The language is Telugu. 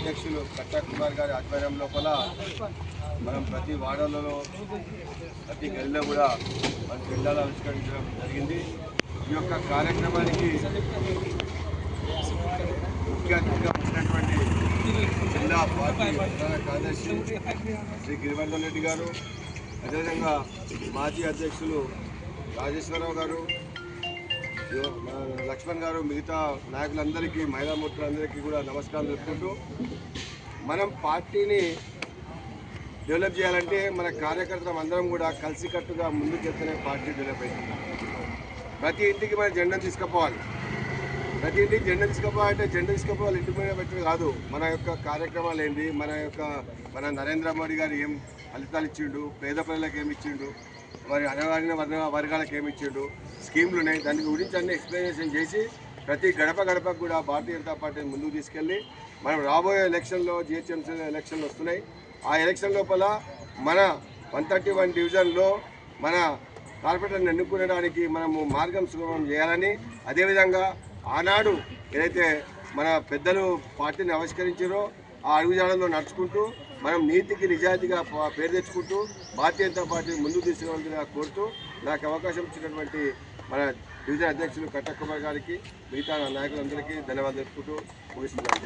అధ్యక్షులు కట్టా కుమార్ గారి ఆధ్వర్యం లోపల మనం ప్రతి వార్డులలో ప్రతి గదిలో కూడా మన జెండాలు ఆవిష్కరించడం జరిగింది. ఈ యొక్క కార్యక్రమానికి ముఖ్య అతిథిగా ఉన్నటువంటి జిల్లా పార్టీ ప్రధాన కార్యదర్శి శ్రీ గిరివర్ధన్ రెడ్డి గారు, అదేవిధంగా మాజీ అధ్యక్షులు రాజేశ్వరరావు గారు, లక్ష్మణ్ గారు, మిగతా నాయకులందరికీ, మహిళామూర్తులందరికీ కూడా నమస్కారం తెలుపుకుంటూ, మనం పార్టీని డెవలప్ చేయాలంటే మన కార్యకర్తలు అందరం కూడా కలిసికట్టుగా ముందుకెళ్తేనే పార్టీ డెవలప్ అవుతుంది. ప్రతి ఇంటికి మనం జెండా తీసుకుపోవాలి. ప్రతి ఇంటికి జెండా తీసుకుపోవాలంటే జెండా తీసుకుపోవాలి ఇంటి మీద పెట్టడం కాదు. మన యొక్క కార్యక్రమాలు ఏంటి, మన నరేంద్ర మోడీ గారు ఏం ఫలితాలు ఇచ్చిండు, పేద ప్రజలకు ఏమి ఇచ్చిండు, మరి అణగారిన వర్గాలకు ఏమి ఇచ్చిండు, స్కీమ్లు ఉన్నాయి, దాని గురించి అన్ని ఎక్స్ప్లెనేషన్ చేసి ప్రతి గడపకు కూడా భారతీయ జనతా పార్టీని ముందుకు తీసుకెళ్ళి మనం రాబోయే ఎలక్షన్లో జిహెచ్ఎంసీ ఎలక్షన్లు వస్తున్నాయి. ఆ ఎలక్షన్ లోపల మన 131 డివిజన్లో మన కార్పొరేటర్ని ఎన్నుకునేడానికి మనము మార్గం సుగమం చేయాలని, అదేవిధంగా ఆనాడు ఏదైతే మన పెద్దలు పార్టీని ఆవిష్కరించారో ఆ అడుగుజాడల్లో నడుచుకుంటూ మనం నీతికి నిజాయితీగా పేరు తెచ్చుకుంటూ భారతీయ జనతా పార్టీని ముందుకు తీసుకురావాలని కోరుతూ నాకు అవకాశం ఇచ్చినటువంటి మన డివిజన్ అధ్యక్షులు కట్టా కుమార్ గారికి, మిగతా నాయకులందరికీ ధన్యవాదాలు తెలుపుకుంటూ ముగిస్తున్నాను.